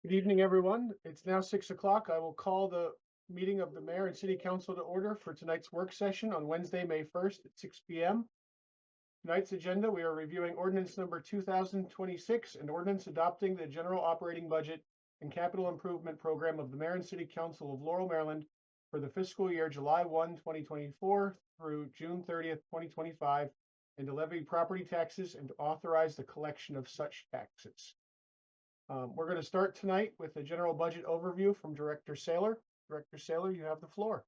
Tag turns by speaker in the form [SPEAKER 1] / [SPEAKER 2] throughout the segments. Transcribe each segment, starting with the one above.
[SPEAKER 1] Good evening, everyone. It's now 6 o'clock. I will call the meeting of the Mayor and City Council to order for tonight's work session on Wednesday, May 1st at 6 p.m. Tonight's agenda, we are reviewing ordinance number 2026, an ordinance adopting the general operating budget and capital improvement program of the Mayor and City Council of Laurel, Maryland for the fiscal year July 1, 2024 through June 30th, 2025, and to levy property taxes and to authorize the collection of such taxes. We're going to start tonight with a general budget overview from Director Saylor. Director Saylor, you have the floor.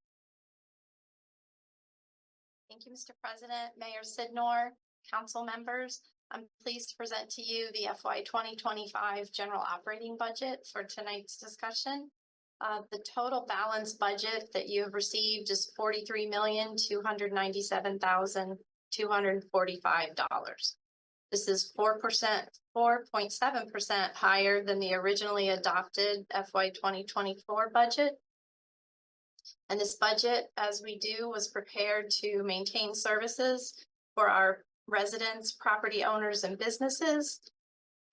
[SPEAKER 2] Thank you, Mr. President, Mayor Sidnor, council members. I'm pleased to present to you the FY 2025 general operating budget for tonight's discussion. The total balance budget that you have received is $43,297,245. This is 4.7% higher than the originally adopted FY 2024 budget. And this budget, as we do, was prepared to maintain services for our residents, property owners, and businesses,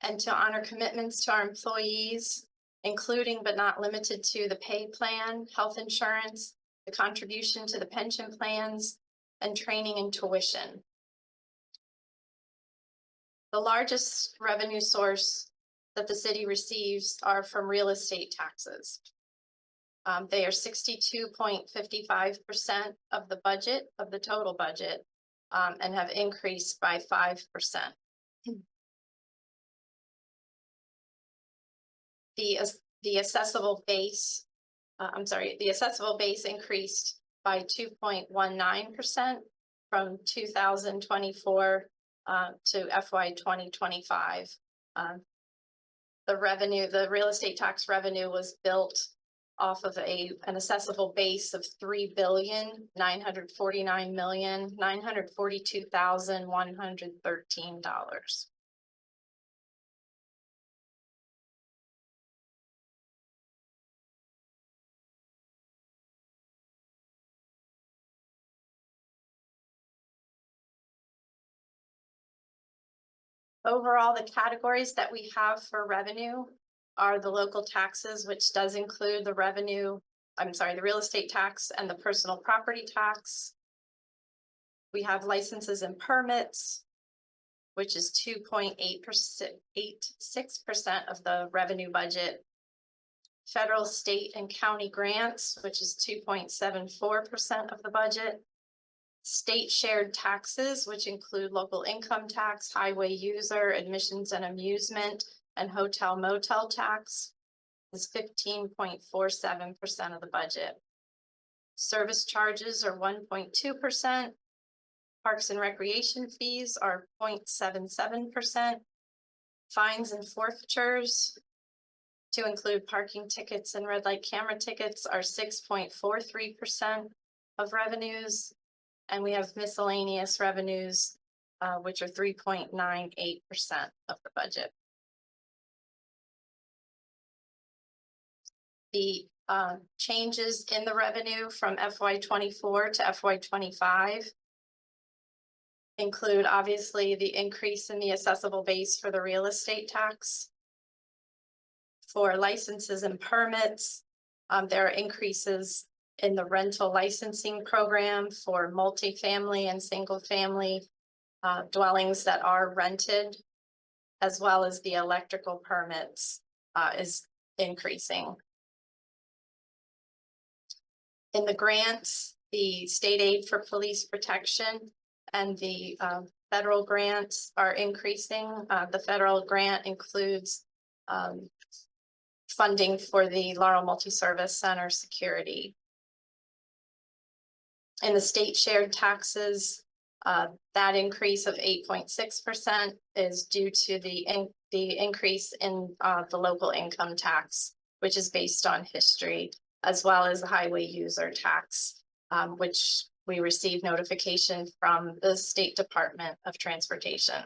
[SPEAKER 2] and to honor commitments to our employees, including but not limited to the pay plan, health insurance, the contribution to the pension plans, and training and tuition. The largest revenue source that the city receives are from real estate taxes. They are 62.55% of the budget, of the total budget, and have increased by 5%. The assessable base, the assessable base increased by 2.19% from 2024 to FY 2025. The real estate tax revenue was built off of an assessable base of $3,949,942,113. Overall, the categories that we have for revenue are the local taxes, which does include the real estate tax and the personal property tax. We have licenses and permits, which is 2.86% of the revenue budget. Federal, state, and county grants, which is 2.74% of the budget. State shared taxes, which include local income tax, highway user, admissions and amusement, and hotel motel tax, is 15.47% of the budget. Service charges are 1.2%. Parks and recreation fees are 0.77%. Fines and forfeitures, to include parking tickets and red light camera tickets, are 6.43% of revenues. And we have miscellaneous revenues, which are 3.98% of the budget. The changes in the revenue from FY 24 to FY 25 include obviously the increase in the assessable base for the real estate tax. For licenses and permits, there are increases in the rental licensing program for multifamily and single family dwellings that are rented, as well as the electrical permits is increasing. In the grants, the state aid for police protection and the federal grants are increasing. The federal grant includes funding for the Laurel Multi-Service Center security. In the state shared taxes, that increase of 8.6% is due to the increase in the local income tax, which is based on history, as well as the highway user tax, which we received notification from the State Department of Transportation.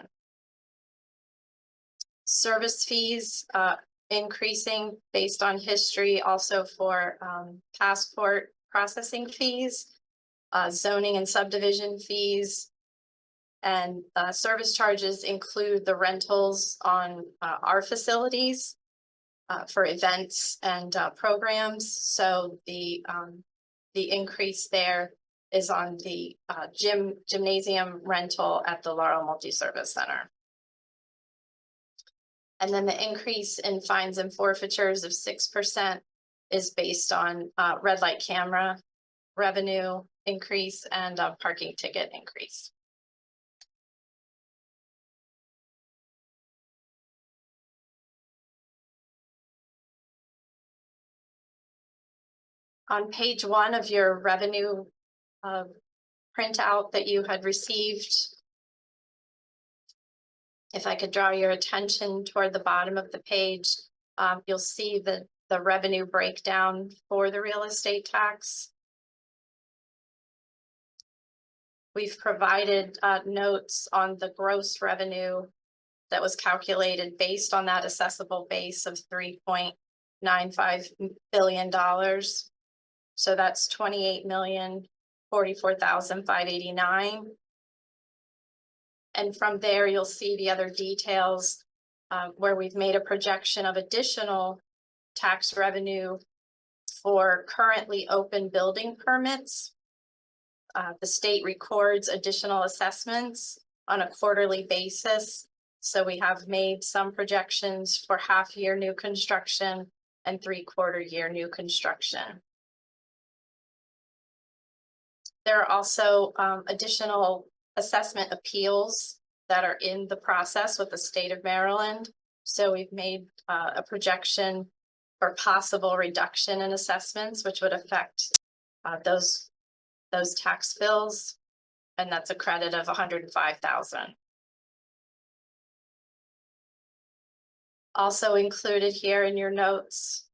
[SPEAKER 2] Service fees increasing based on history, also for passport processing fees, zoning and subdivision fees, and service charges include the rentals on our facilities for events and programs. So the increase there is on the gymnasium rental at the Laurel Multi-Service Center. And then the increase in fines and forfeitures of 6% is based on red light camera revenue increase and parking ticket increase. On page 1 of your revenue printout that you had received, if I could draw your attention toward the bottom of the page, you'll see the revenue breakdown for the real estate tax. We've provided notes on the gross revenue that was calculated based on that assessable base of $3.95 billion. So that's 28,044,589. And from there, you'll see the other details where we've made a projection of additional tax revenue for currently open building permits. The state records additional assessments on a quarterly basis. So we have made some projections for half-year new construction and three-quarter-year new construction. There are also additional assessment appeals that are in the process with the state of Maryland. So we've made a projection for possible reduction in assessments, which would affect those tax bills, and that's a credit of $105,000. Also included here in your notes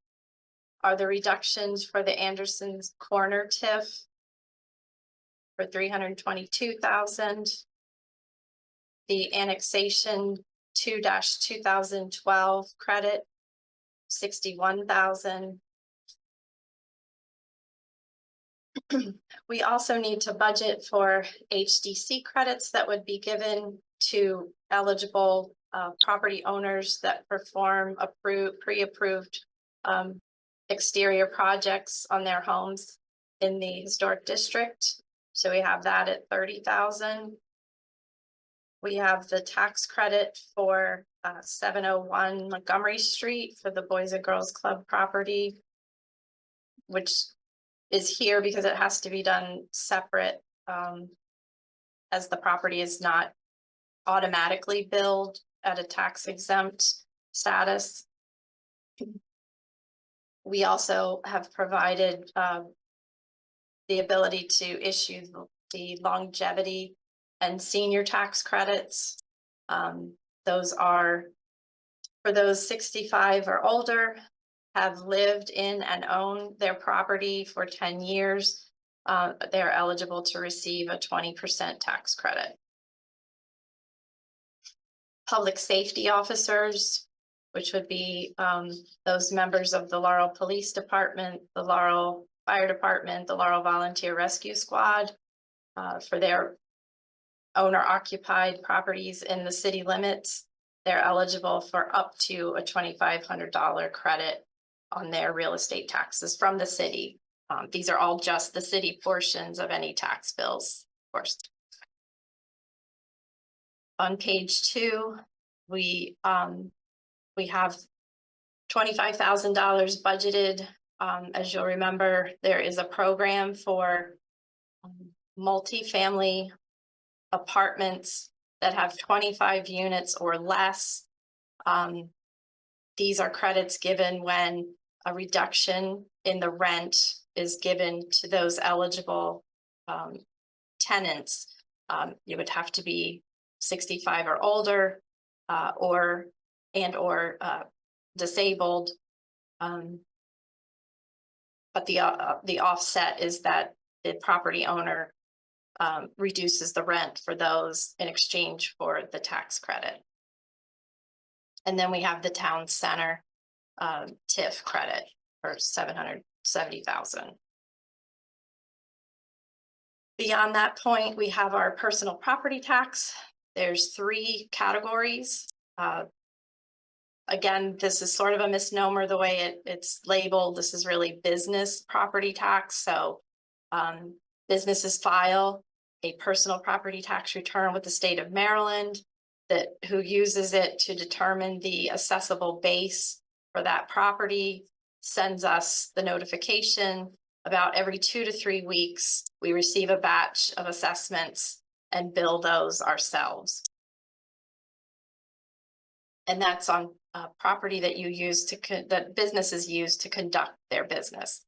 [SPEAKER 2] are the reductions for the Anderson's Corner TIF for $322,000. The annexation 2-2012 credit, $61,000. We also need to budget for HDC credits that would be given to eligible property owners that perform pre-approved exterior projects on their homes in the historic district. So we have that at $30,000. We have the tax credit for 701 Montgomery Street for the Boys and Girls Club property, which is here because it has to be done separate, as the property is not automatically billed at a tax exempt status. We also have provided the ability to issue the longevity and senior tax credits. Those are for those 65 or older, have lived in and own their property for 10 years. They're eligible to receive a 20% tax credit. Public safety officers which would be those members of the Laurel Police Department, the Laurel Fire Department, the Laurel Volunteer Rescue Squad, for their owner-occupied properties in the city limits. They're eligible for up to a $2,500 credit on their real estate taxes from the city. These are all just the city portions of any tax bills, of course. On page 2, we have $25,000 budgeted. As you'll remember, there is a program for multifamily apartments that have 25 units or less. These are credits given when a reduction in the rent is given to those eligible tenants. You would have to be 65 or older, or disabled. But the offset is that the property owner reduces the rent for those in exchange for the tax credit. And then we have the town center TIF credit for $770,000. Beyond that point, we have our personal property tax. There's 3 categories. Again, this is sort of a misnomer the way it's labeled. This is really business property tax. So businesses file a personal property tax return with the state of Maryland, who uses it to determine the assessable base for that property, sends us the notification. About every 2 to 3 weeks, we receive a batch of assessments and bill those ourselves. And that's on property that you use that businesses use to conduct their business.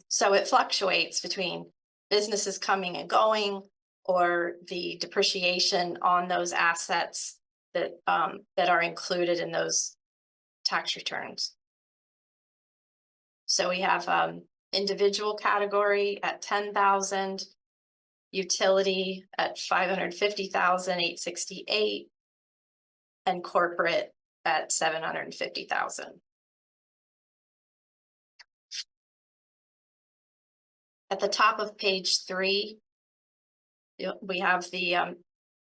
[SPEAKER 2] So it fluctuates between businesses coming and going, or the depreciation on those assets that are included in those tax returns. So we have individual category at $10,000, utility at $550,868, and corporate at $750,000. At the top of page 3, we have the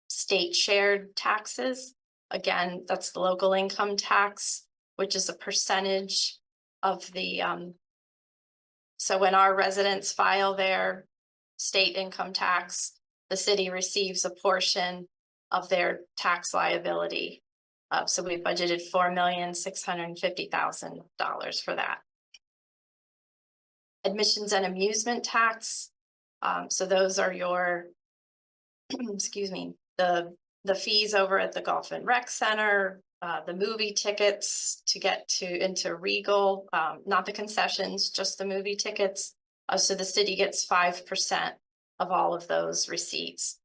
[SPEAKER 2] state shared taxes. Again, that's the local income tax, which is a percentage of the, so when our residents file their state income tax, the city receives a portion of their tax liability. So we budgeted $4,650,000 for that. Admissions and amusement tax. So those are your, excuse me, the fees over at the Golf and Rec Center, the movie tickets to get into Regal, not the concessions, just the movie tickets. So the city gets 5% of all of those receipts.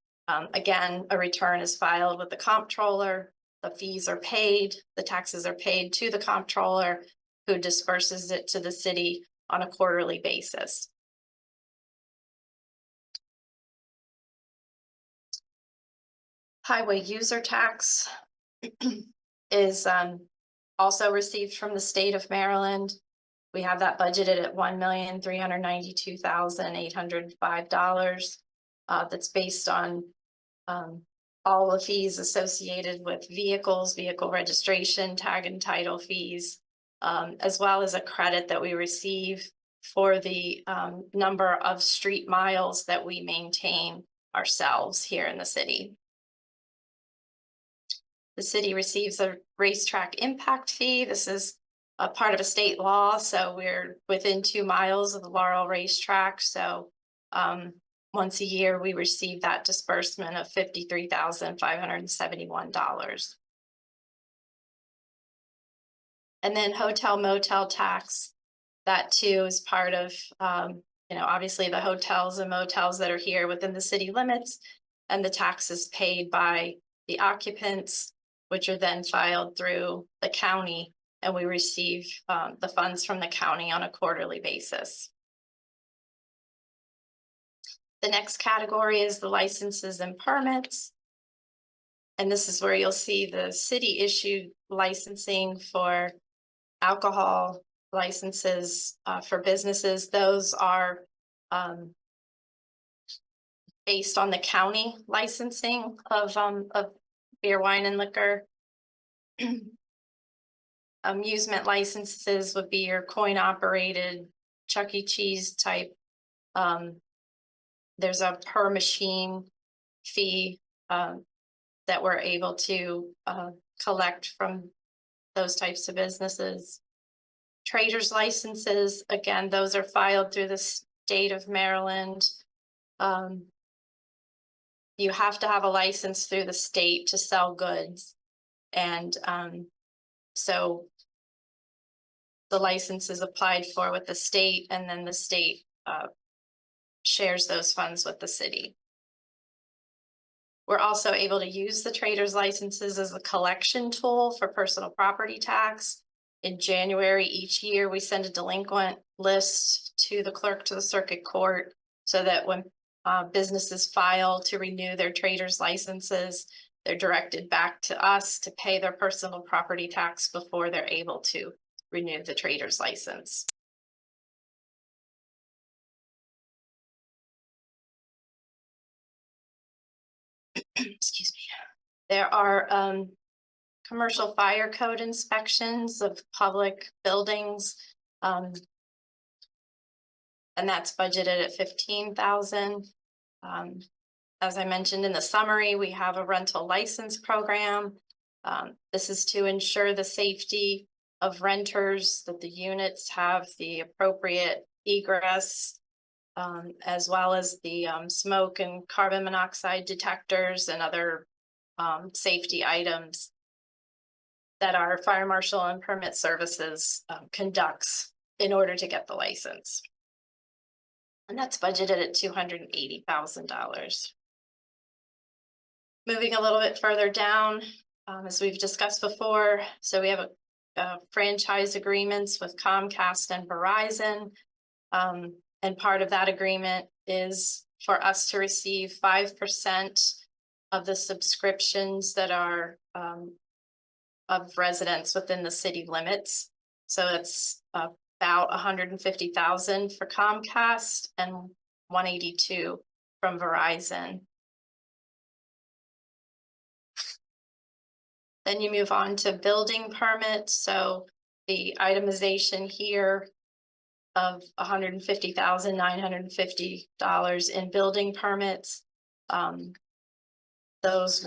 [SPEAKER 2] Again, a return is filed with the comptroller. The fees are paid, the taxes are paid to the comptroller, who disperses it to the city on a quarterly basis. Highway user tax is also received from the state of Maryland. We have that budgeted at $1,392,805. That's based on all the fees associated with vehicles, vehicle registration, tag and title fees, as well as a credit that we receive for the number of street miles that we maintain ourselves here in the city. The city receives a racetrack impact fee. This is a part of a state law, so we're within 2 miles of the Laurel racetrack. So once a year, we receive that disbursement of $53,571. And then hotel motel tax, that too is part of, obviously the hotels and motels that are here within the city limits, and the taxes paid by the occupants, which are then filed through the county, and we receive the funds from the county on a quarterly basis. The next category is the licenses and permits. And this is where you'll see the city issued licensing for alcohol licenses for businesses. Those are based on the county licensing of beer, wine, and liquor. Amusement licenses would be your coin operated Chuck E. Cheese type. There's a per machine fee that we're able to collect from those types of businesses. Traders licenses, again, those are filed through the state of Maryland. You have to have a license through the state to sell goods. And so the license is applied for with the state, and then the state shares those funds with the city. We're also able to use the traders licenses as a collection tool for personal property tax. In January each year, we send a delinquent list to the clerk to the circuit court so that when businesses file to renew their traders licenses, they're directed back to us to pay their personal property tax before they're able to renew the traders license. Excuse me. There are commercial fire code inspections of public buildings. And that's budgeted at $15,000. As I mentioned in the summary, we have a rental license program. This is to ensure the safety of renters, that the units have the appropriate egress, as well as the smoke and carbon monoxide detectors and other safety items that our fire marshal and permit services conducts in order to get the license. And that's budgeted at $280,000. Moving a little bit further down, as we've discussed before, so we have a franchise agreements with Comcast and Verizon. And part of that agreement is for us to receive 5% of the subscriptions that are of residents within the city limits. So it's about $150,000 for Comcast and $182,000 from Verizon. Then you move on to building permits. So the itemization here of $150,950 in building permits. Those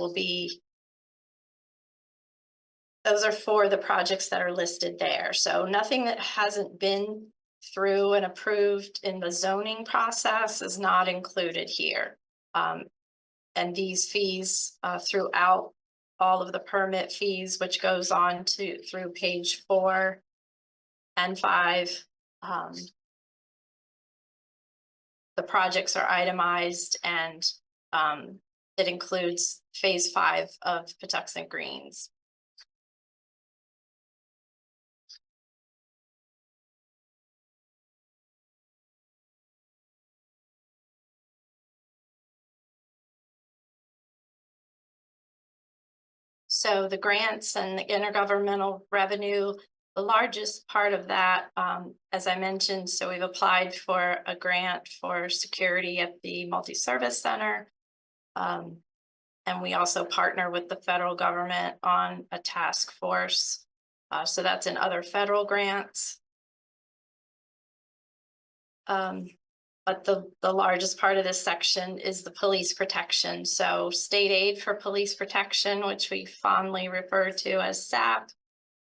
[SPEAKER 2] are for the projects that are listed there. So nothing that hasn't been through and approved in the zoning process is not included here. And these fees throughout all of the permit fees, which goes on to through page 4 and 5. The projects are itemized, and it includes phase 5 of Patuxent Greens. So the grants and the intergovernmental revenue, the largest part of that, as I mentioned, so we've applied for a grant for security at the multi-service center. And we also partner with the federal government on a task force. So that's in other federal grants. But the largest part of this section is the police protection. So state aid for police protection, which we fondly refer to as SAP.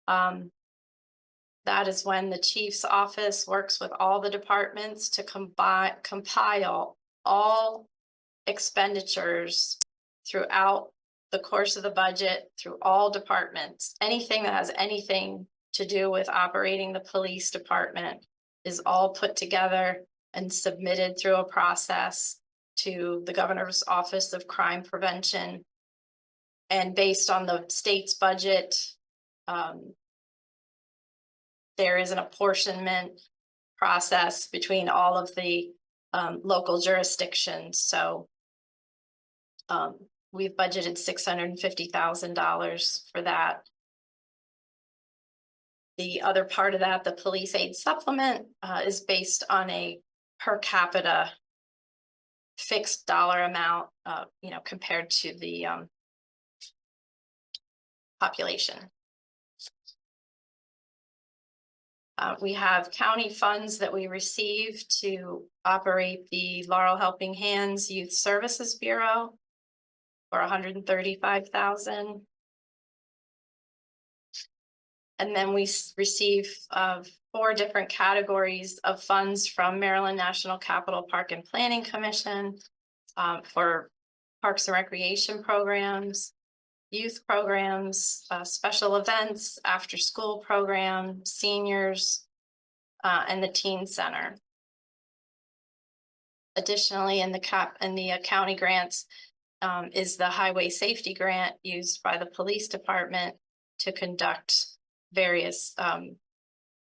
[SPEAKER 2] That is when the chief's office works with all the departments to compile all expenditures throughout the course of the budget, through all departments. Anything that has anything to do with operating the police department is all put together and submitted through a process to the Governor's Office of Crime Prevention. And based on the state's budget, there is an apportionment process between all of the local jurisdictions. So we've budgeted $650,000 for that. The other part of that, the police aid supplement, is based on a per capita fixed dollar amount, compared to the population. We have county funds that we receive to operate the Laurel Helping Hands Youth Services Bureau for $135,000. And then we receive 4 different categories of funds from Maryland National Capital Park and Planning Commission for parks and recreation programs, youth programs, special events, after school program, seniors, and the teen center. Additionally, in the county grants is the highway safety grant used by the police department to conduct various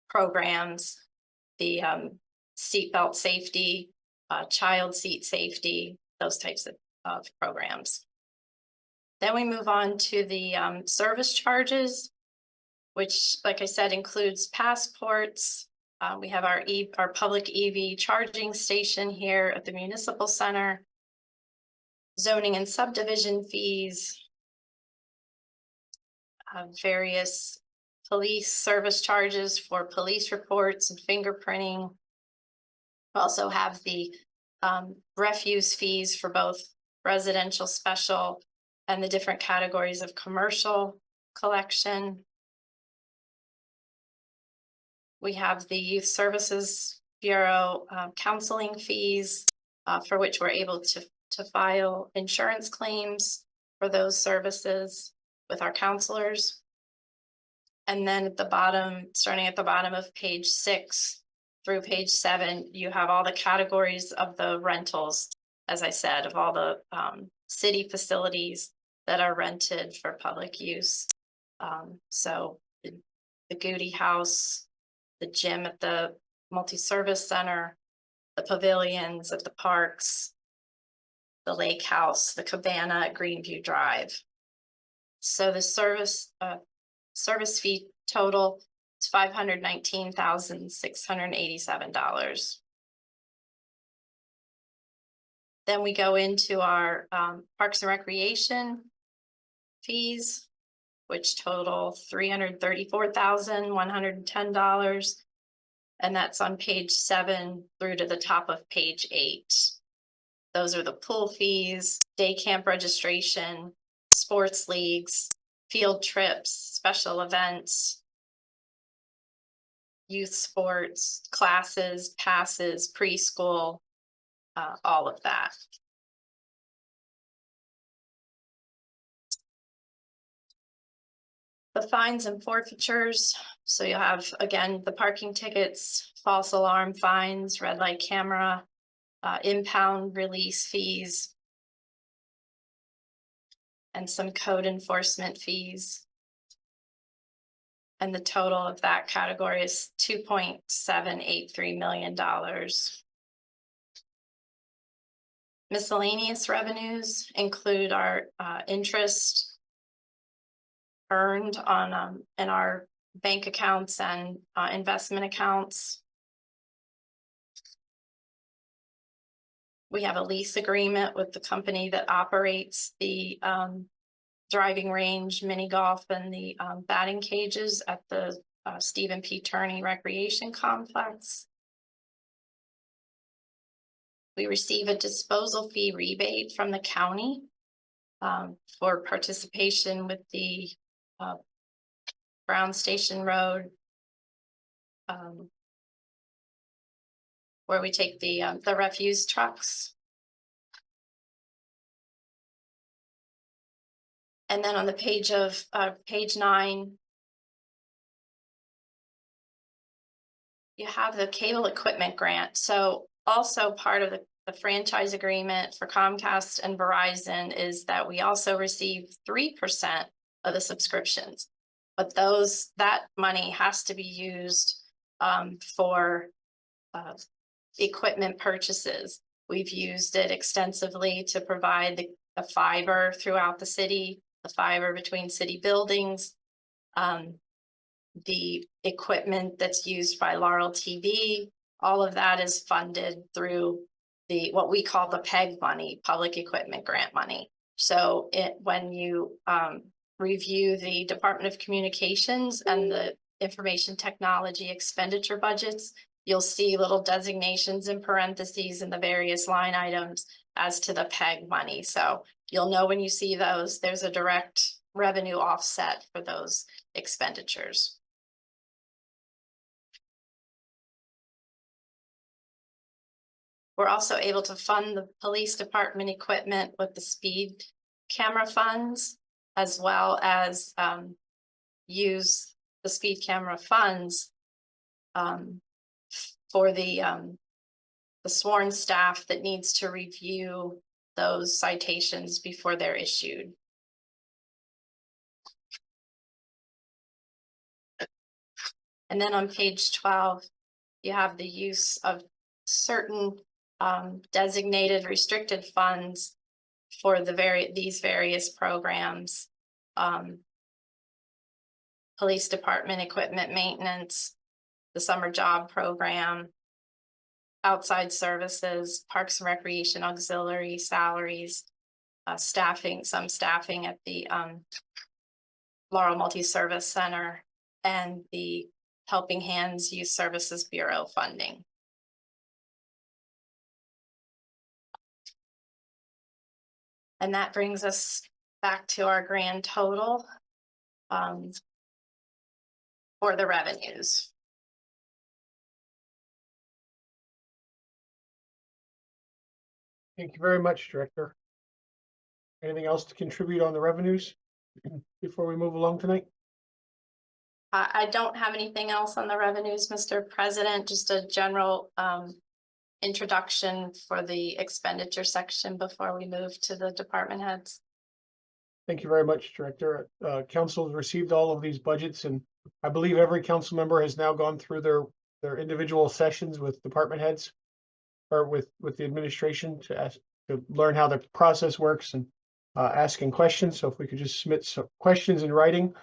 [SPEAKER 2] programs, the seatbelt safety, child seat safety, those types of programs. Then we move on to the service charges, which, like I said, includes passports. We have our public EV charging station here at the municipal center, zoning and subdivision fees, various police service charges for police reports and fingerprinting. We also have the refuse fees for both residential, special, and the different categories of commercial collection. We have the Youth Services Bureau counseling fees, for which we're able to file insurance claims for those services with our counselors. And then at the bottom, starting at the bottom of page 6 through page 7, you have all the categories of the rentals, as I said, of all the city facilities that are rented for public use. So the Goody House, the gym at the multi-service center, the pavilions at the parks, the lake house, the cabana at Greenview Drive. So the service fee total is $519,687. Then we go into our Parks and Recreation fees, which total $334,110. And that's on page 7 through to the top of page 8. Those are the pool fees, day camp registration, sports leagues, field trips, special events, youth sports, classes, passes, preschool, all of that. The fines and forfeitures. So you'll have, again, the parking tickets, false alarm fines, red light camera, impound release fees, and some code enforcement fees. And the total of that category is $2.783 million. Miscellaneous revenues include our interest earned on in our bank accounts and investment accounts. We have a lease agreement with the company that operates the driving range, mini golf, and the batting cages at the Stephen P. Turney Recreation Complex. We receive a disposal fee rebate from the county for participation with the Brown Station Road, where we take the refuse trucks. And then on the page of page 9, you have the cable equipment grant. So also part of the franchise agreement for Comcast and Verizon is that we also receive 3% of the subscriptions, but that money has to be used for equipment purchases. We've used it extensively to provide the fiber throughout the city, the fiber between city buildings, the equipment that's used by Laurel TV, all of that is funded through what we call the PEG money, public equipment grant money. So when you review the Department of Communications and the information technology expenditure budgets, you'll see little designations in parentheses in the various line items as to the PEG money. So you'll know when you see those, there's a direct revenue offset for those expenditures. We're also able to fund the police department equipment with the speed camera funds, as well as use the speed camera funds for the sworn staff that needs to review those citations before they're issued. And then on page 12, you have the use of certain designated restricted funds for these various programs. Police department equipment maintenance, the summer job program, outside services, parks and recreation auxiliary salaries, staffing, some staffing at the Laurel Multi-Service Center, and the Helping Hands Youth Services Bureau funding. And that brings us back to our grand total for the revenues.
[SPEAKER 1] Thank you very much, Director. Anything else to contribute on the revenues before we move along tonight?
[SPEAKER 2] I don't have anything else on the revenues, Mr. President, just a general introduction for the expenditure section before we move to the department heads.
[SPEAKER 1] Thank you very much, Director. Council has received all of these budgets, and I believe every council member has now gone through their individual sessions with department heads or with the administration to learn how the process works and asking questions. So if we could just submit some questions in writing,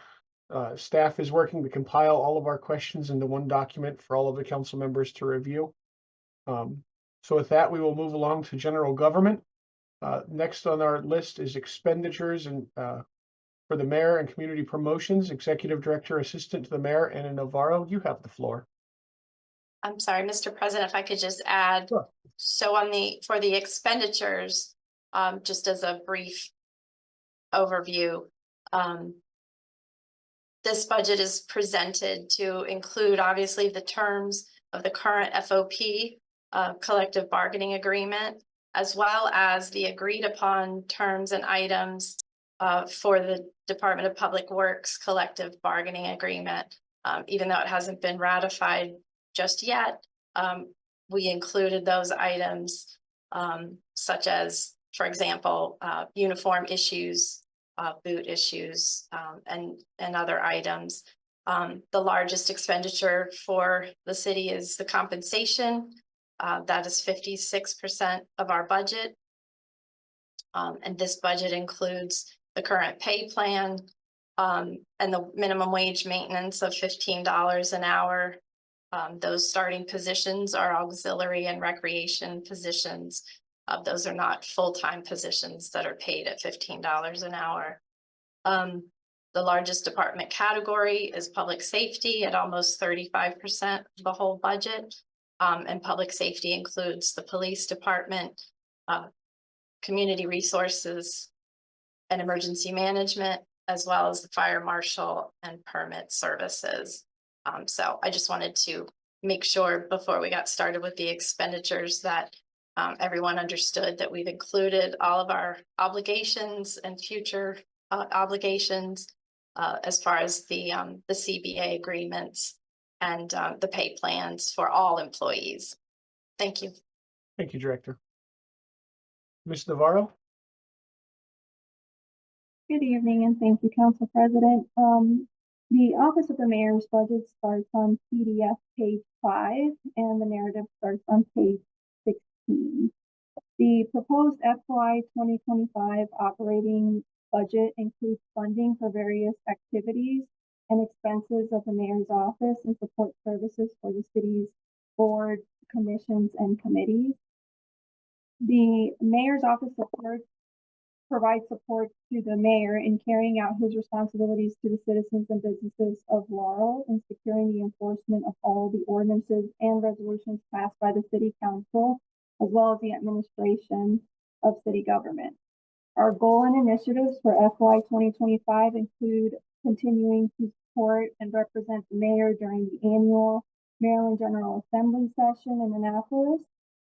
[SPEAKER 1] staff is working to compile all of our questions into one document for all of the council members to review. So with that, we will move along to general government. Next on our list is expenditures and for the mayor and community promotions, executive director, assistant to the mayor, Anna Navarro. You have the floor.
[SPEAKER 2] I'm sorry, Mr. President, if I could just add,
[SPEAKER 1] Sure.
[SPEAKER 2] So for the expenditures, just as a brief overview, this budget is presented to include obviously the terms of the current FOP, collective bargaining agreement, as well as the agreed upon terms and items for the Department of Public Works collective bargaining agreement. Even though it hasn't been ratified just yet, we included those items such as, for example, uniform issues, boot issues, and other items. The largest expenditure for the city is the compensation. That is 56% of our budget. And this budget includes the current pay plan and the minimum wage maintenance of $15 an hour. Those starting positions are auxiliary and recreation positions. Those are not full-time positions that are paid at $15 an hour. The largest department category is public safety at almost 35% of the whole budget. And public safety includes the police department, community resources, and emergency management, as well as the fire marshal and permit services. So I just wanted to make sure before we got started with the expenditures that everyone understood that we've included all of our obligations and future obligations as far as the CBA agreements and the pay plans for all employees. Thank you.
[SPEAKER 1] Thank you, Director. Ms. Navarro?
[SPEAKER 3] Good evening, and thank you, Council President. The Office of the Mayor's budget starts on PDF page 5, and the narrative starts on page 16. The proposed FY 2025 operating budget includes funding for various activities and expenses of the mayor's office and support services for the city's board, commissions, and committees. The mayor's office provides support to the mayor in carrying out his responsibilities to the citizens and businesses of Laurel and securing the enforcement of all the ordinances and resolutions passed by the city council, as well as the administration of city government. Our goal and initiatives for FY 2025 include continuing to support and represent the mayor during the annual Maryland General Assembly session in Annapolis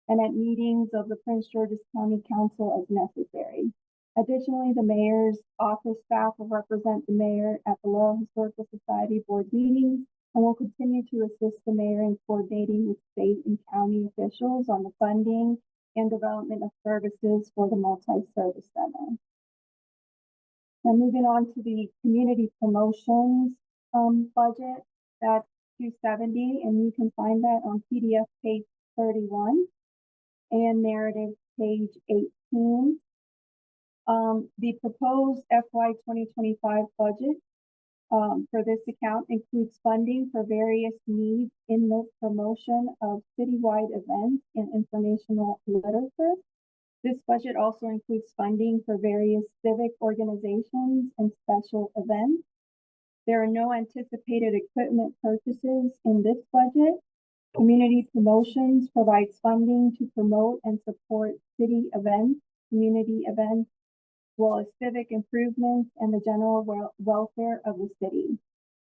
[SPEAKER 3] and at meetings of the Prince George's County Council as necessary. Additionally, the mayor's office staff will represent the mayor at the Laurel Historical Society board meetings and will continue to assist the mayor in coordinating with state and county officials on the funding and development of services for the multi-service center. Now moving on to the community promotions budget, that's $270, and you can find that on PDF page 31 and narrative page 18. The proposed FY 2025 budget for this account includes funding for various needs in the promotion of citywide events and informational literature. This budget also includes funding for various civic organizations and special events. There are no anticipated equipment purchases in this budget. Community promotions provides funding to promote and support city events, community events, as well as civic improvements and the general welfare of the city.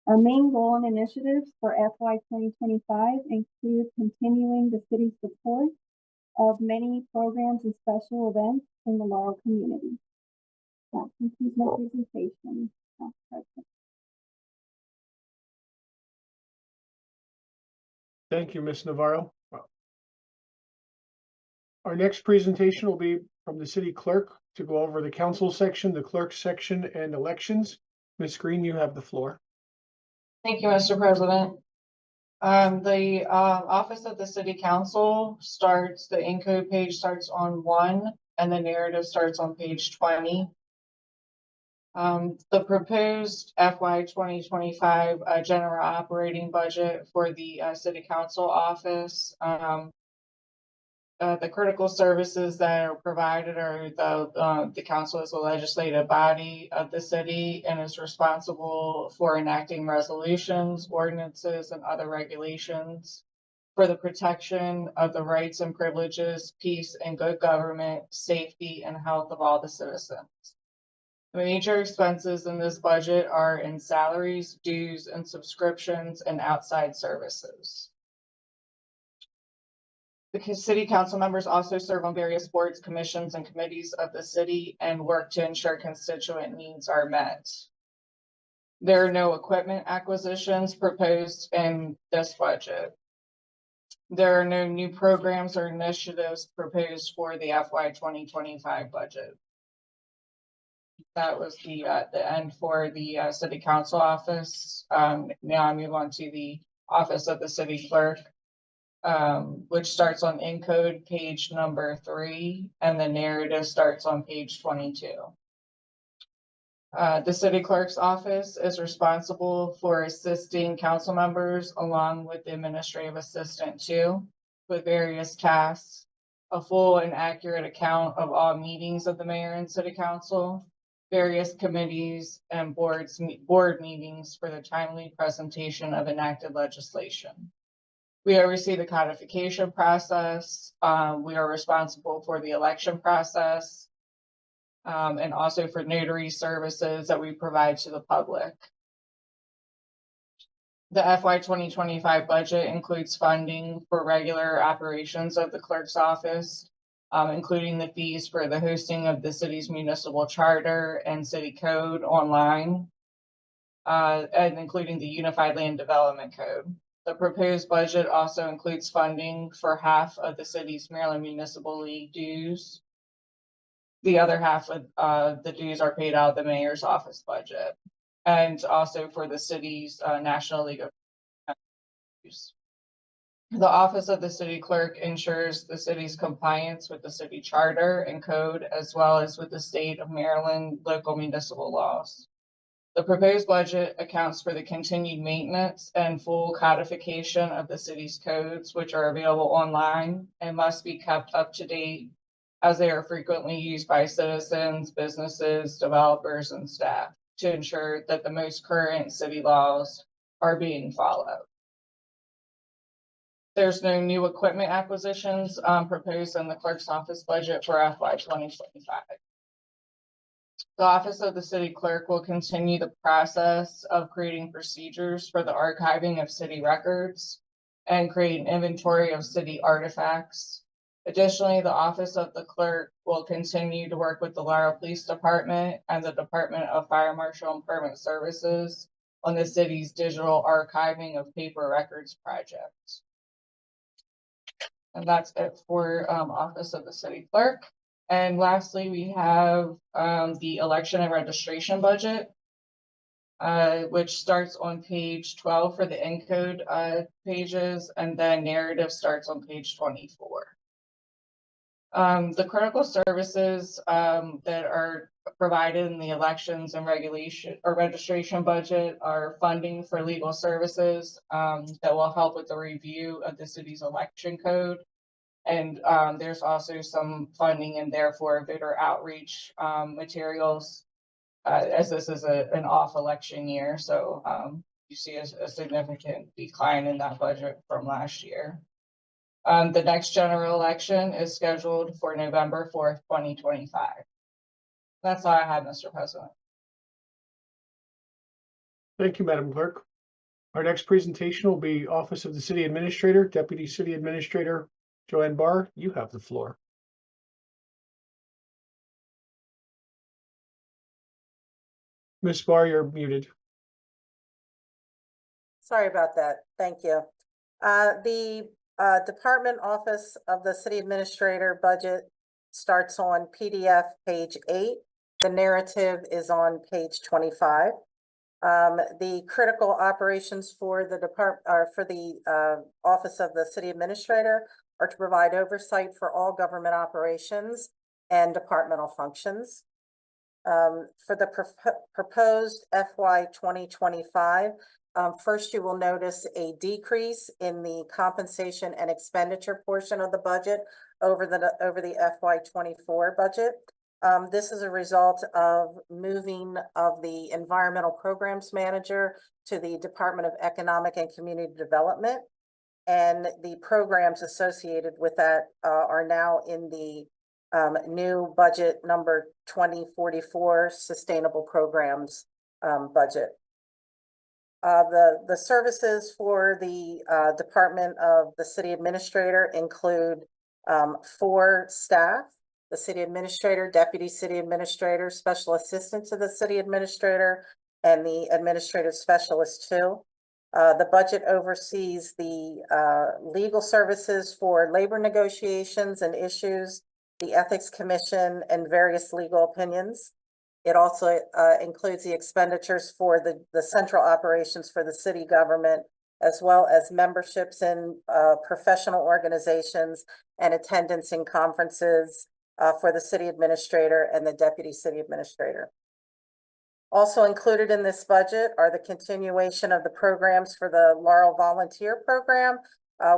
[SPEAKER 3] Our main goal and initiatives for FY 2025 include continuing the city's support of many programs and special events in the Laurel community. That concludes my presentation.
[SPEAKER 1] Thank you, Ms. Navarro. Our next presentation will be from the city clerk to go over the council section, the clerk section, and elections. Ms. Green, you have the floor.
[SPEAKER 4] Thank you, Mr. President. The office of the city council starts, the encode page starts on 1 and the narrative starts on page 20. The proposed FY 2025 general operating budget for the city council office. The critical services that are provided are the council is the legislative body of the city and is responsible for enacting resolutions, ordinances, and other regulations for the protection of the rights and privileges, peace and good government, safety and health of all the citizens. The major expenses in this budget are in salaries, dues, and subscriptions and outside services. The city council members also serve on various boards, commissions, and committees of the city and work to ensure constituent needs are met. There are no equipment acquisitions proposed in this budget. There are no new programs or initiatives proposed for the FY 2025 budget. That was the end for the city council office. Now I move on to the office of the city clerk. Which starts on encode page number 3 and the narrative starts on page 22. The city clerk's office is responsible for assisting council members along with the administrative assistant too with various tasks, a full and accurate account of all meetings of the mayor and city council, various committees and board meetings for the timely presentation of enacted legislation. We oversee the codification process. We are responsible for the election process and also for notary services that we provide to the public. The FY 2025 budget includes funding for regular operations of the clerk's office, including the fees for the hosting of the city's municipal charter and city code online, and including the Unified Land Development Code. The proposed budget also includes funding for half of the city's Maryland Municipal League dues. The other half of the dues are paid out of the mayor's office budget, and also for the city's National League of dues. The Office of the City Clerk ensures the city's compliance with the city charter and code, as well as with the state of Maryland local municipal laws. The proposed budget accounts for the continued maintenance and full codification of the city's codes, which are available online and must be kept up to date as they are frequently used by citizens, businesses, developers, and staff to ensure that the most current city laws are being followed. There's no new equipment acquisitions proposed in the clerk's office budget for FY 2025. The Office of the City Clerk will continue the process of creating procedures for the archiving of city records and create an inventory of city artifacts. Additionally, the Office of the Clerk will continue to work with the Laurel Police Department and the Department of Fire Marshal and Permit Services on the city's digital archiving of paper records project. And that's it for Office of the City Clerk. And lastly, we have the election and registration budget, which starts on page 12 for the ENCODE pages, and then narrative starts on page 24. The critical services that are provided in the elections and regulation or registration budget are funding for legal services that will help with the review of the city's election code. And there's also some funding in there for voter outreach materials, as this is an off election year. So you see a significant decline in that budget from last year. The next general election is scheduled for November 4th, 2025. That's all I have, Mr. President.
[SPEAKER 1] Thank you, Madam Clerk. Our next presentation will be Office of the City Administrator, Deputy City Administrator Joanne Barr. You have the floor. Ms. Barr, you're muted.
[SPEAKER 5] Sorry about that. Thank you. The Department Office of the City Administrator budget starts on PDF page 8. The narrative is on page 25. The critical operations for the Office of the City Administrator are to provide oversight for all government operations and departmental functions. For the proposed FY 2025, first you will notice a decrease in the compensation and expenditure portion of the budget over the FY 24 budget. This is a result of moving of the Environmental Programs Manager to the Department of Economic and Community Development. And the programs associated with that are now in the new budget number 2044 Sustainable Programs budget. The services for the Department of the City Administrator include 4 staff: the City Administrator, Deputy City Administrator, Special Assistant to the City Administrator, and the Administrative Specialist too. The budget oversees the legal services for labor negotiations and issues, the Ethics Commission, and various legal opinions. It also includes the expenditures for the central operations for the city government, as well as memberships in professional organizations and attendance in conferences for the City Administrator and the Deputy City Administrator. Also included in this budget are the continuation of the programs for the Laurel Volunteer Program,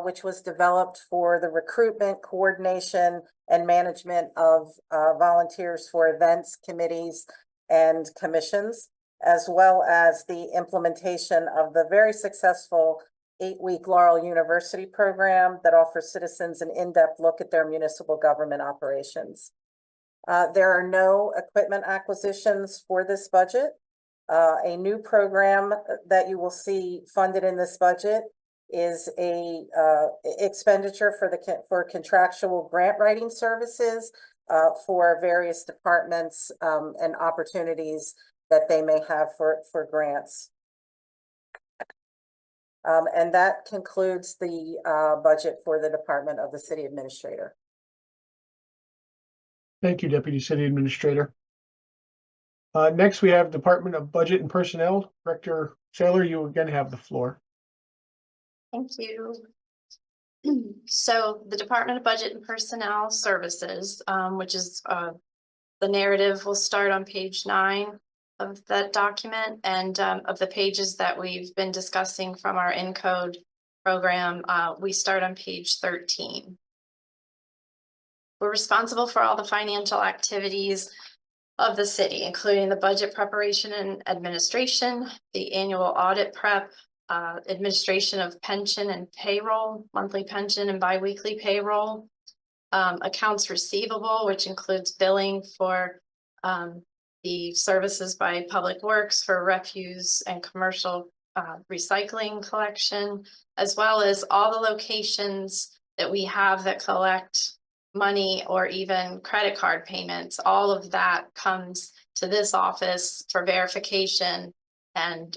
[SPEAKER 5] which was developed for the recruitment, coordination, and management of volunteers for events, committees, and commissions, as well as the implementation of the very successful 8-week Laurel University program that offers citizens an in-depth look at their municipal government operations. There are no equipment acquisitions for this budget. A new program that you will see funded in this budget is a expenditure for contractual grant writing services for various departments and opportunities that they may have for grants. And that concludes the budget for the Department of the City Administrator.
[SPEAKER 1] Thank you, Deputy City Administrator. Next, we have Department of Budget and Personnel. Director Saylor, you again have the floor.
[SPEAKER 2] Thank you. So the Department of Budget and Personnel Services, which is the narrative will start on page 9 of that document, and of the pages that we've been discussing from our Encode program, we start on page 13. We're responsible for all the financial activities of the city, including the budget preparation and administration, the annual audit prep, administration of pension and payroll, monthly pension and biweekly payroll, accounts receivable, which includes billing for the services by Public Works for refuse and commercial recycling collection, as well as all the locations that we have that collect money or even credit card payments. All of that comes to this office for verification and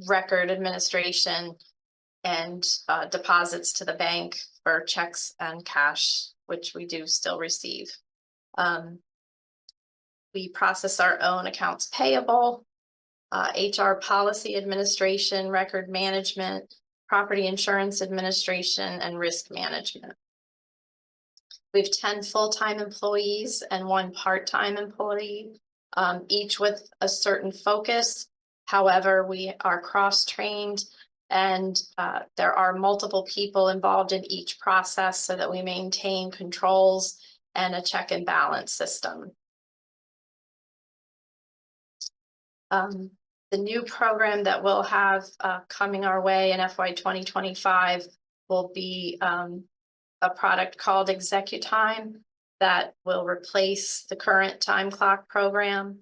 [SPEAKER 2] record administration and deposits to the bank for checks and cash, which we do still receive. We process our own accounts payable, HR policy administration, record management, property insurance administration, and risk management. We have 10 full-time employees and 1 part-time employee, each with a certain focus. However, we are cross-trained and there are multiple people involved in each process so that we maintain controls and a check and balance system. The new program that we'll have coming our way in FY 2025 will be a product called ExecuTime that will replace the current time clock program.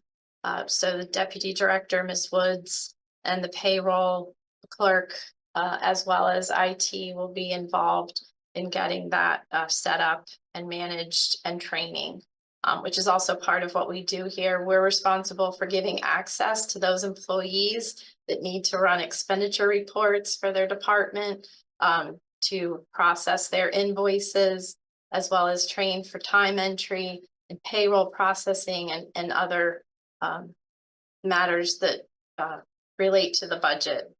[SPEAKER 2] So the deputy director, Ms. Woods, and the payroll clerk, as well as IT, will be involved in getting that set up and managed and training, which is also part of what we do here. We're responsible for giving access to those employees that need to run expenditure reports for their department, to process their invoices, as well as train for time entry and payroll processing and other matters that relate to the budget.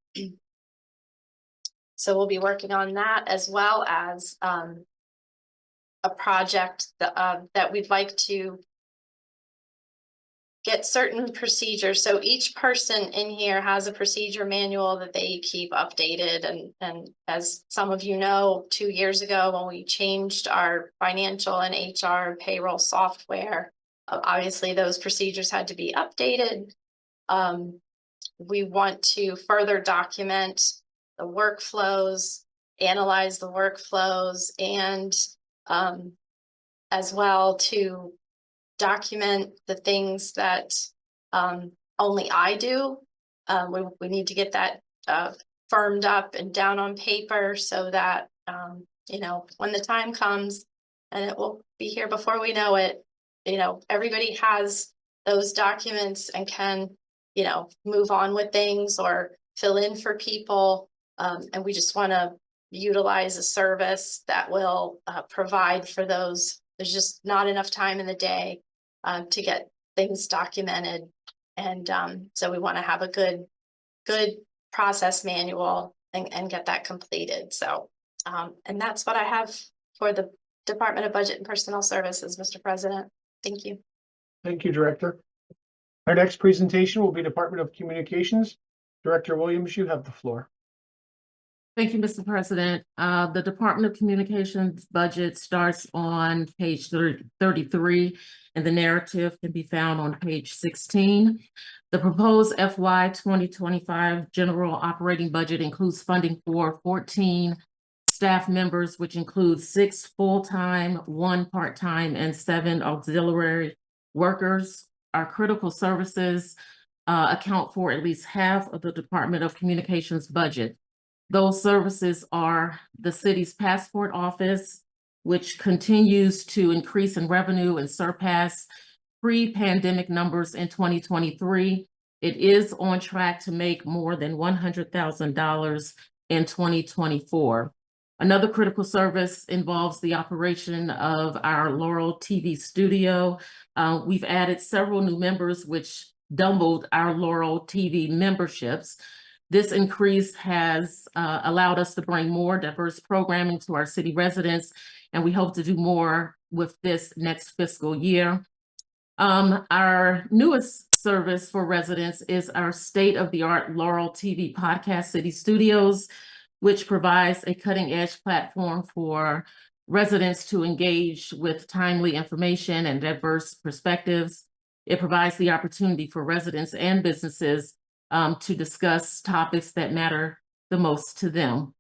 [SPEAKER 2] So we'll be working on that, as well as a project that we'd like to get certain procedures. So each person in here has a procedure manual that they keep updated. And as some of you know, 2 years ago, when we changed our financial and HR payroll software, obviously those procedures had to be updated. We want to further document the workflows, analyze the workflows, and as well to document the things that only I do. We need to get that firmed up and down on paper so that, you know, when the time comes, and it will be here before we know it, you know, everybody has those documents and can, you know, move on with things or fill in for people. And we just want to utilize a service that will provide for those. There's just not enough time in the day to get things documented. And so we want to have a good process manual and get that completed. So, and that's what I have for the Department of Budget and Personnel Services, Mr. President. Thank you.
[SPEAKER 1] Thank you, Director. Our next presentation will be Department of Communications. Director Williams, you have the floor.
[SPEAKER 6] Thank you, Mr. President. The Department of Communications budget starts on page 33, and the narrative can be found on page 16. The proposed FY 2025 general operating budget includes funding for 14 staff members, which includes 6 full-time, 1 part-time, and 7 auxiliary workers. Our critical services account for at least half of the Department of Communications budget. Those services are the city's passport office, which continues to increase in revenue and surpass pre-pandemic numbers in 2023. It is on track to make more than $100,000 in 2024. Another critical service involves the operation of our Laurel TV studio. We've added several new members, which doubled our Laurel TV memberships. This increase has allowed us to bring more diverse programming to our city residents, and we hope to do more with this next fiscal year. Our newest service for residents is our state-of-the-art Laurel TV podcast city studios, which provides a cutting-edge platform for residents to engage with timely information and diverse perspectives. It provides the opportunity for residents and businesses to discuss topics that matter the most to them.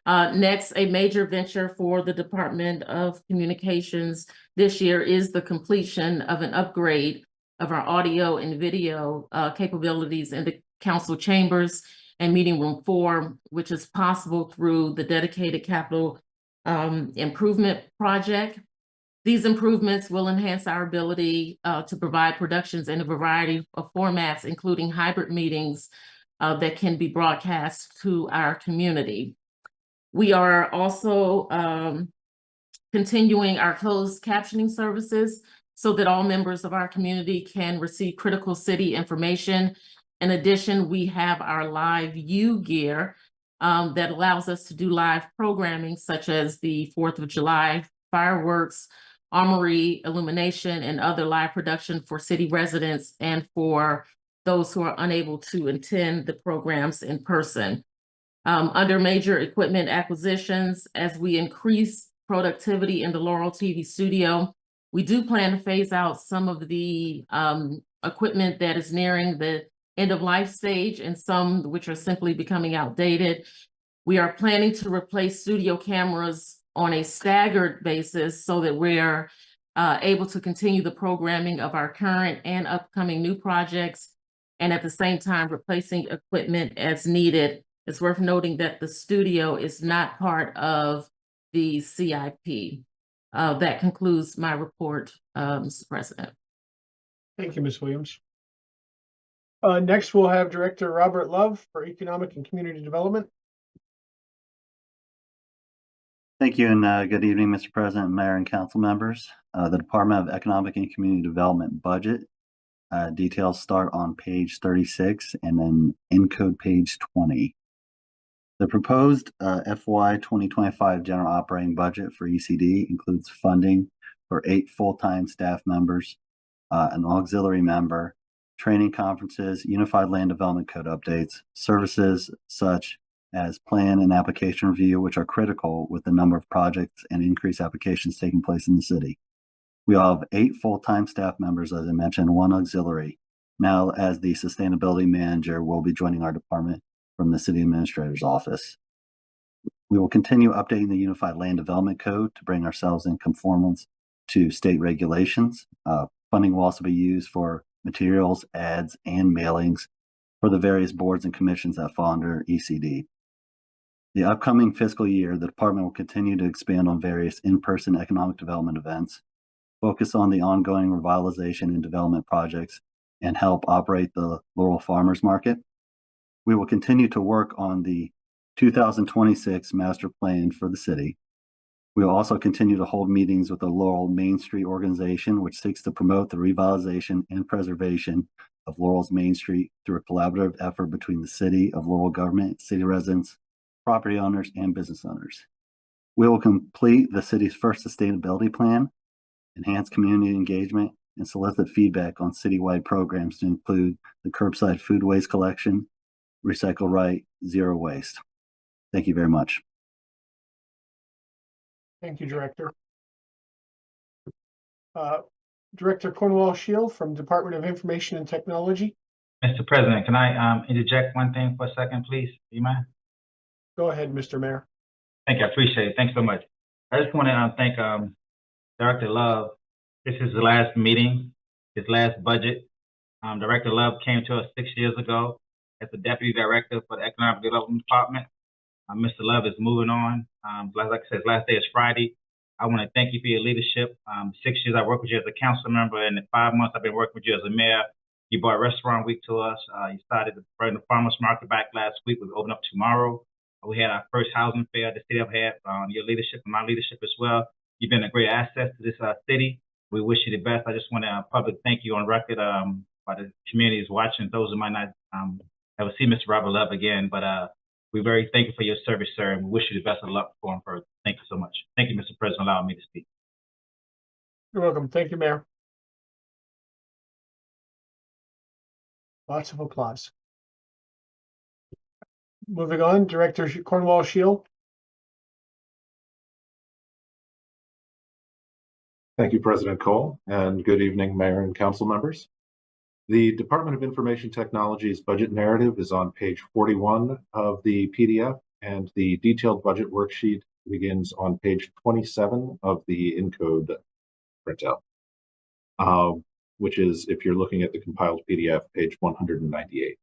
[SPEAKER 6] Next, a major venture for the Department of Communications this year is the completion of an upgrade of our audio and video capabilities in the council chambers and meeting room 4, which is possible through the dedicated capital improvement project. These improvements will enhance our ability to provide productions in a variety of formats, including hybrid meetings that can be broadcast to our community. We are also continuing our closed captioning services so that all members of our community can receive critical city information. In addition, we have our live U gear that allows us to do live programming such as the 4th of July fireworks, armory illumination, and other live production for city residents and for those who are unable to attend the programs in person. Under major equipment acquisitions, as we increase productivity in the Laurel TV studio, we do plan to phase out some of the equipment that is nearing the end of life stage and some which are simply becoming outdated. We are planning to replace studio cameras on a staggered basis so that we're able to continue the programming of our current and upcoming new projects, and at the same time replacing equipment as needed. It's worth noting that the studio is not part of the CIP. That concludes my report, Mr. President.
[SPEAKER 1] Thank you, Ms. Williams. Next, we'll have Director Robert Love for Economic and Community Development.
[SPEAKER 7] Thank you, and good evening, Mr. President, Mayor, and council members. The Department of Economic and Community Development budget details start on page 36 and then encode page 20. The proposed FY 2025 general operating budget for ECD includes funding for 8 full-time staff members, an auxiliary member, training conferences, Unified Land Development Code updates, services such as plan and application review, which are critical with the number of projects and increased applications taking place in the city. We have 8 full-time staff members, as I mentioned, 1 auxiliary. Now, as the sustainability manager, will be joining our department from the city administrator's office. We will continue updating the Unified Land Development Code to bring ourselves in conformance to state regulations. Funding will also be used for materials, ads, and mailings for the various boards and commissions that fall under ECD. The upcoming fiscal year, the department will continue to expand on various in-person economic development events, focus on the ongoing revitalization and development projects, and help operate the Laurel Farmers Market. We will continue to work on the 2026 master plan for the city. We will also continue to hold meetings with the Laurel Main Street organization, which seeks to promote the revitalization and preservation of Laurel's Main Street through a collaborative effort between the city of Laurel government, city residents, property owners, and business owners. We will complete the city's first sustainability plan, enhance community engagement, and solicit feedback on citywide programs to include the curbside food waste collection, recycle right, zero waste. Thank you very much.
[SPEAKER 1] Thank you, Director. Director Cornwall Shield from Department of Information and Technology.
[SPEAKER 8] Mr. President, can I interject one thing for a second, please? Do you mind?
[SPEAKER 1] Go ahead, Mr. Mayor.
[SPEAKER 8] Thank you. I appreciate it. Thanks so much. I just want to thank Director Love. This is the last meeting, his last budget. Director Love came to us 6 years ago as the Deputy Director for the Economic Development Department. Mr. Love is moving on. Like I said, last day is Friday. I want to thank you for your leadership. 6 years I worked with you as a council member, and in 5 months I've been working with you as a mayor. You brought Restaurant Week to us. You started to bring the farmers market back last week. We'll open up tomorrow. We had our first housing fair the city have had on your leadership and my leadership as well. You've been a great asset to this city. We wish you the best. I just want to publicly thank you on record by the communities watching, those who might not I will see Mr. Robert Love again, but we're very thankful for your service, sir, and we wish you the best of luck for him further. Thank you so much. Thank you, Mr. President, allowing me to speak.
[SPEAKER 1] You're welcome. Thank you, Mayor. Lots of applause. Moving on, Director Cornwall Shield.
[SPEAKER 9] Thank you, President Kole, and good evening, Mayor and Council members. The Department of Information Technology's budget narrative is on page 41 of the PDF, and the detailed budget worksheet begins on page 27 of the Encode printout, which is, if you're looking at the compiled PDF, page 198.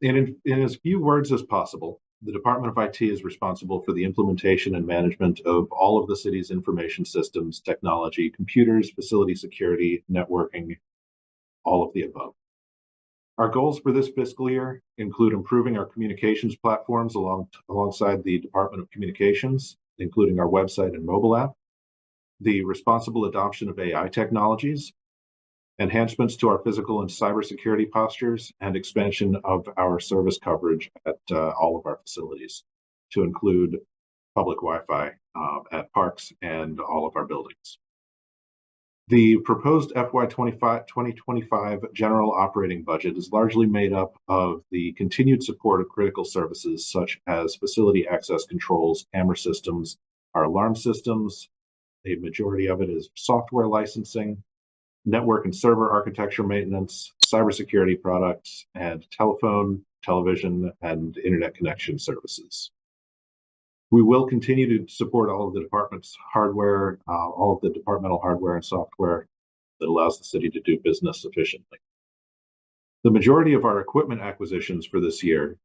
[SPEAKER 9] In as few words as possible, the Department of IT is responsible for the implementation and management of all of the city's information systems, technology, computers, facility security, networking, all of the above. Our goals for this fiscal year include improving our communications platforms alongside the Department of Communications, including our website and mobile app, the responsible adoption of AI technologies, enhancements to our physical and cybersecurity postures, and expansion of our service coverage at all of our facilities to include public Wi-Fi at parks and all of our buildings. The proposed FY 2025 general operating budget is largely made up of the continued support of critical services such as facility access controls, camera systems, our alarm systems. A majority of it is software licensing, network and server architecture maintenance, cybersecurity products, and telephone, television, and internet connection services. We will continue to support all of the department's hardware, all of the departmental hardware and software that allows the city to do business efficiently. The majority of our equipment acquisitions for this year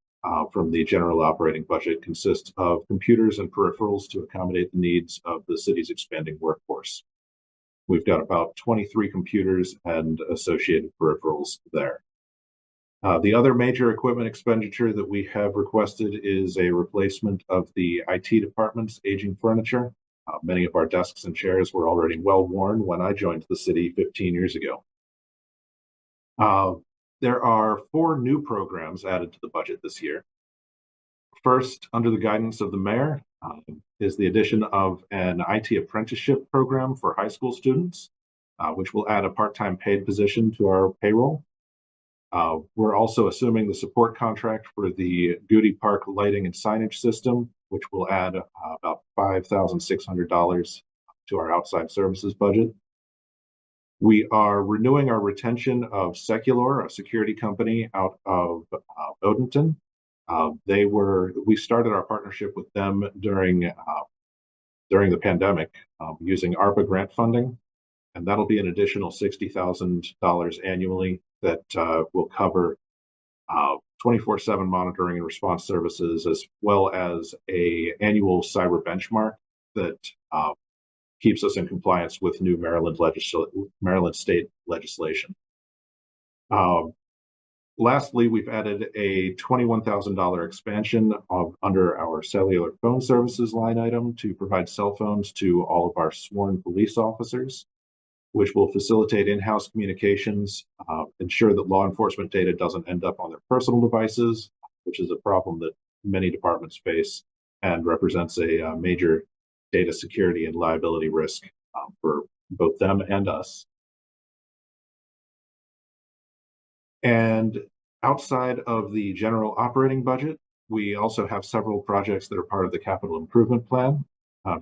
[SPEAKER 9] from the general operating budget consists of computers and peripherals to accommodate the needs of the city's expanding workforce. We've got about 23 computers and associated peripherals there. The other major equipment expenditure that we have requested is a replacement of the IT department's aging furniture. Many of our desks and chairs were already well worn when I joined the city 15 years ago. There are 4 new programs added to the budget this year. First, under the guidance of the mayor, is the addition of an IT apprenticeship program for high school students, which will add a part-time paid position to our payroll. We're also assuming the support contract for the Goody Park lighting and signage system, which will add about $5,600 to our outside services budget. We are renewing our retention of Secular, a security company out of Odenton. We started our partnership with them during the pandemic using ARPA grant funding, and that'll be an additional $60,000 annually that will cover 24/7 monitoring and response services, as well as an annual cyber benchmark that keeps us in compliance with new Maryland state legislation. Lastly, we've added a $21,000 expansion under our cellular phone services line item to provide cell phones to all of our sworn police officers, which will facilitate in-house communications, ensure that law enforcement data doesn't end up on their personal devices, which is a problem that many departments face and represents a major data security and liability risk for both them and us. And outside of the general operating budget, we also have several projects that are part of the capital improvement plan.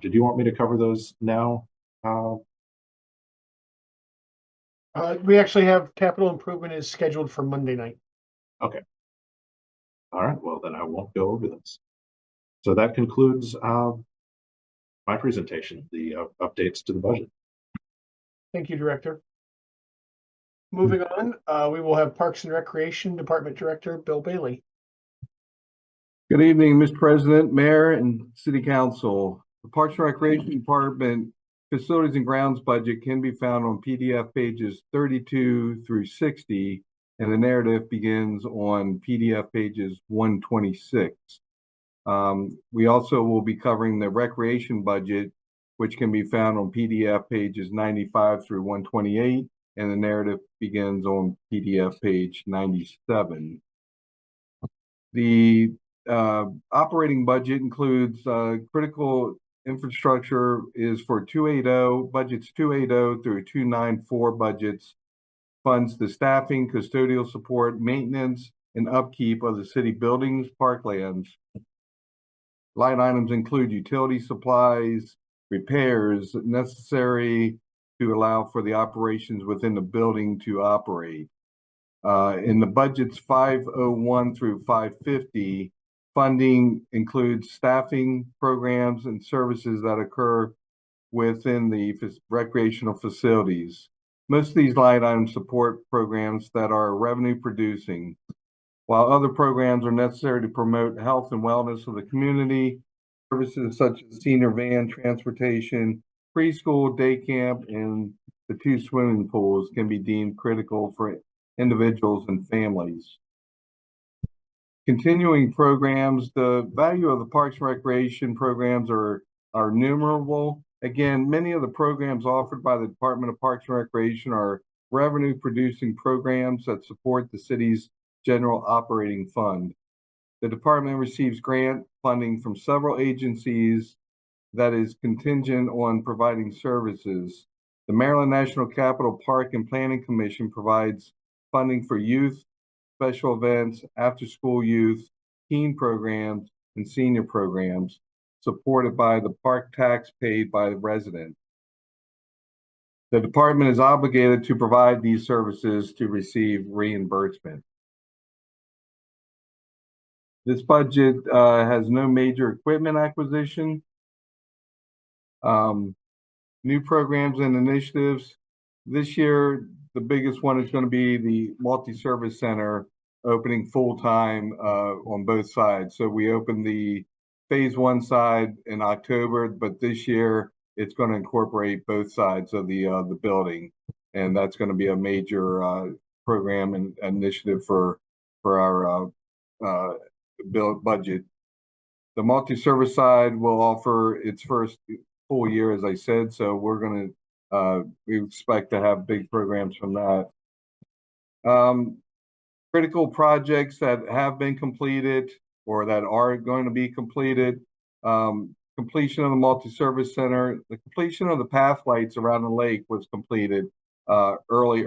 [SPEAKER 9] Did you want me to cover those now?
[SPEAKER 1] We actually have capital improvement is scheduled for Monday night.
[SPEAKER 9] Okay. All right, well, then I won't go over this. So that concludes my presentation, the updates to the budget.
[SPEAKER 1] Thank you, Director. Moving on, we will have Parks and Recreation Department Director Bill Bailey.
[SPEAKER 10] Good evening, Mr. President, Mayor, and City Council. The Parks and Recreation Department Facilities and Grounds budget can be found on PDF pages 32 through 60, and the narrative begins on PDF pages 126. We also will be covering the recreation budget, which can be found on PDF pages 95 through 128, and the narrative begins on PDF page 97. The operating budget includes critical infrastructure is for 280, budgets 280 through 294 budgets, funds the staffing, custodial support, maintenance, and upkeep of the city buildings, parklands. Line items include utility supplies, repairs necessary to allow for the operations within the building to operate. In the budgets 501 through 550, funding includes staffing programs and services that occur within the recreational facilities. Most of these line items support programs that are revenue producing, while other programs are necessary to promote health and wellness of the community. Services such as senior van transportation, preschool, day camp, and the 2 swimming pools can be deemed critical for individuals and families. Continuing programs, the value of the Parks and Recreation programs are numerable. Again, many of the programs offered by the Department of Parks and Recreation are revenue producing programs that support the city's general operating fund. The department receives grant funding from several agencies that is contingent on providing services. The Maryland National Capital Park and Planning Commission provides funding for youth, special events, after-school youth, teen programs, and senior programs, supported by the park tax paid by the resident. The department is obligated to provide these services to receive reimbursement. This budget has no major equipment acquisition. New programs and initiatives. This year, the biggest one is going to be the multi-service center opening full-time on both sides. So we opened the phase 1 side in October, but this year it's going to incorporate both sides of the building, and that's going to be a major program and initiative for our build budget. The multi-service side will offer its first full year, as I said, so we're going to we expect to have big programs from that. Critical projects that have been completed or that are going to be completed. Completion of the multi-service center. The completion of the path lights around the lake was completed early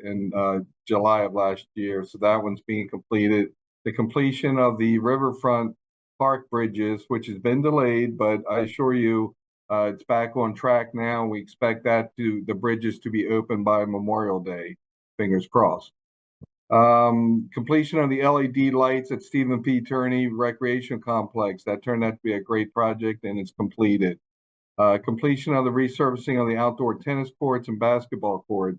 [SPEAKER 10] in July of last year. So that one's being completed. The completion of the riverfront park bridges, which has been delayed, but I assure you it's back on track now. We expect the bridges to be open by Memorial Day. Fingers crossed. Completion of the LED lights at Stephen P. Turney Recreation Complex. That turned out to be a great project, and it's completed. Completion of the resurfacing of the outdoor tennis courts and basketball courts.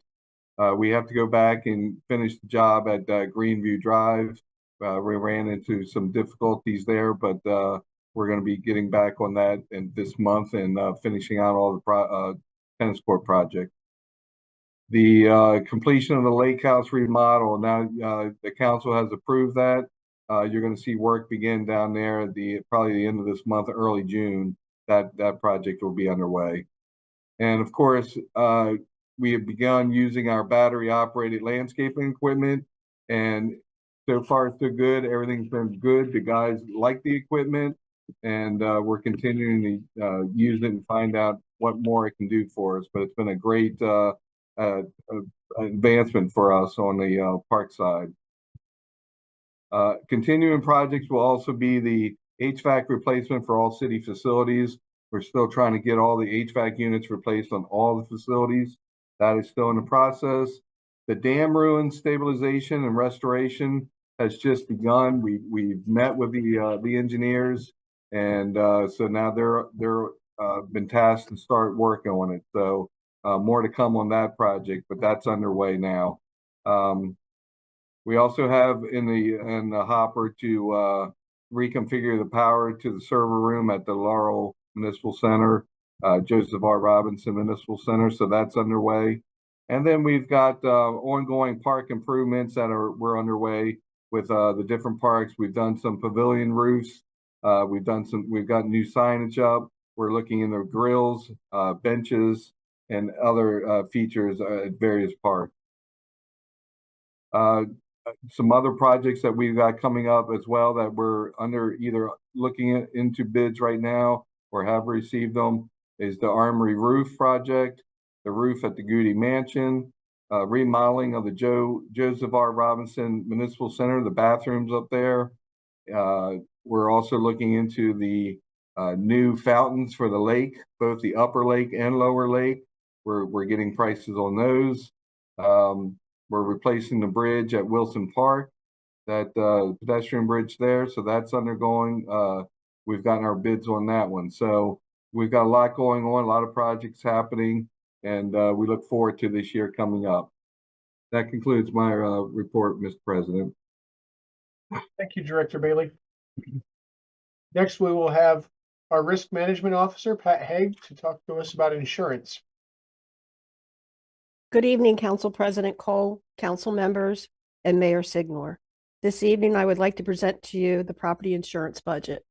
[SPEAKER 10] We have to go back and finish the job at Greenview Drive. We ran into some difficulties there, but we're going to be getting back on that this month and finishing out all the tennis court project. The completion of the lake house remodel. Now the council has approved that. You're going to see work begin down there at probably the end of this month, early June. That project will be underway. And of course, we have begun using our battery operated landscaping equipment, and so far so good. Everything's been good. The guys like the equipment, and we're continuing to use it and find out what more it can do for us. But it's been a great advancement for us on the park side. Continuing projects will also be the HVAC replacement for all city facilities. We're still trying to get all the HVAC units replaced on all the facilities. That is still in the process. The dam ruin stabilization and restoration has just begun. We've met with the engineers, and so now they're been tasked to start working on it. So more to come on that project, but that's underway now. We also have in the hopper to reconfigure the power to the server room at the Laurel Municipal Center, Joseph R. Robinson Municipal Center. So that's underway. And then we've got ongoing park improvements that we're underway with the different parks. We've done some pavilion roofs. We've got new signage up. We're looking in the grills, benches, and other features at various parks. some other projects that we've got coming up as well that we're under either looking into bids right now or have received them is the Armory Roof Project, the roof at the Goody Mansion, remodeling of the Joseph R. Robinson Municipal Center, the bathrooms up there. We're also looking into the new fountains for the lake, both the upper lake and lower lake. We're getting prices on those. We're replacing the bridge at Wilson Park, that pedestrian bridge there. So that's undergoing. We've gotten our bids on that one. So we've got a lot going on, a lot of projects happening, and we look forward to this year coming up. That concludes my report, Mr. President.
[SPEAKER 1] Thank you, Director Bailey. Next, we will have our Risk Management Officer, Pat Haig, to talk to us about insurance.
[SPEAKER 11] Good evening, Council President Kole, council members, and Mayor Signor. This evening, I would like to present to you the property insurance budget.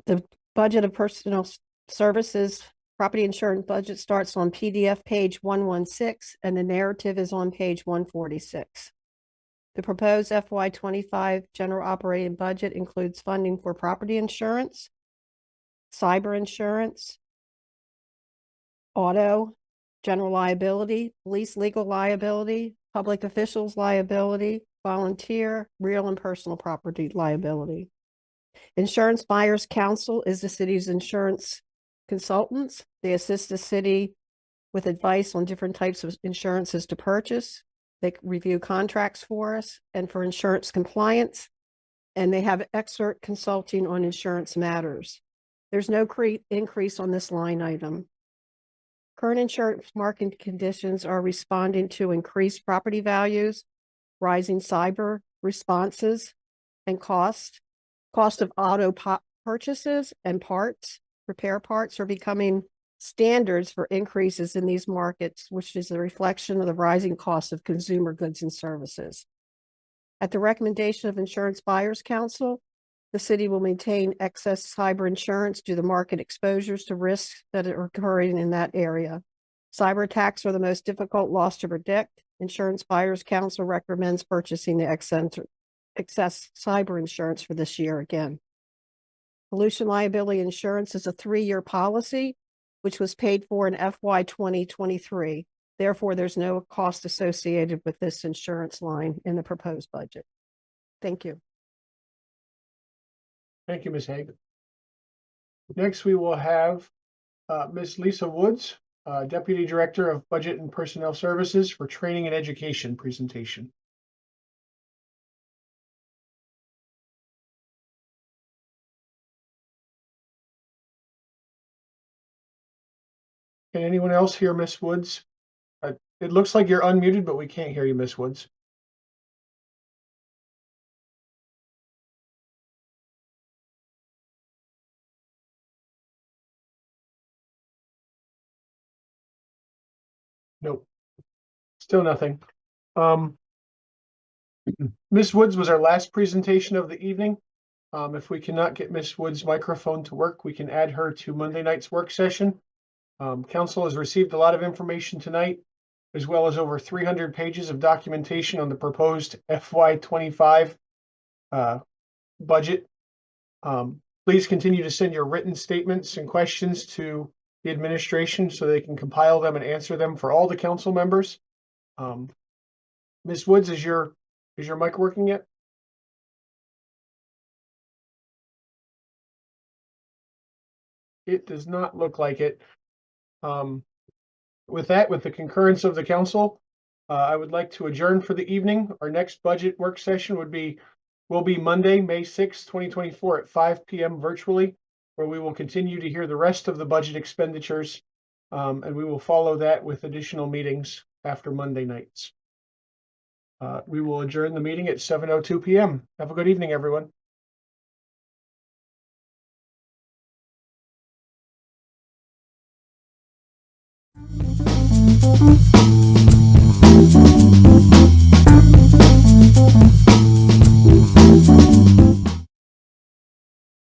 [SPEAKER 11] The budget of personal services property insurance budget starts on PDF page 116, and the narrative is on page 146. The proposed FY25 general operating budget includes funding for property insurance, cyber insurance, auto, general liability, police legal liability, public officials liability, volunteer, real and personal property liability. Insurance Buyers Council is the city's insurance consultants. They assist the city with advice on different types of insurances to purchase. They review contracts for us and for insurance compliance, and they have expert consulting on insurance matters. There's no increase on this line item. Current insurance market conditions are responding to increased property values, rising cyber responses, and cost of auto purchases and parts. Repair parts are becoming standards for increases in these markets, which is a reflection of the rising cost of consumer goods and services. At the recommendation of Insurance Buyers Council, the city will maintain excess cyber insurance due to market exposures to risks that are occurring in that area. Cyber attacks are the most difficult loss to predict. Insurance Buyers Council recommends purchasing the excess cyber insurance for this year again. Pollution liability insurance is a 3-year policy, which was paid for in FY 2023. Therefore, there's no cost associated with this insurance line in the proposed budget. Thank you.
[SPEAKER 1] Thank you, Ms. Haig. Next, we will have Ms. Lisa Woods, Deputy Director of Budget and Personnel Services for Training and Education presentation. Can anyone else hear Ms. Woods? It looks like you're unmuted, but we can't hear you, Ms. Woods. Nope. Still nothing. Ms. Woods was our last presentation of the evening. If we cannot get Ms. Woods' microphone to work, we can add her to Monday night's work session. Council has received a lot of information tonight, as well as over 300 pages of documentation on the proposed FY25 budget. Please continue to send your written statements and questions to the administration so they can compile them and answer them for all the council members. Ms. Woods, is your mic working yet? It does not look like it. With the concurrence of the council, I would like to adjourn for the evening. Our next budget work session will be Monday, May 6, 2024 at 5 p.m. virtually, where we will continue to hear the rest of the budget expenditures, and we will follow that with additional meetings after Monday nights. We will adjourn the meeting at 7:02 p.m. Have a good evening, everyone.
[SPEAKER 12] Thank you.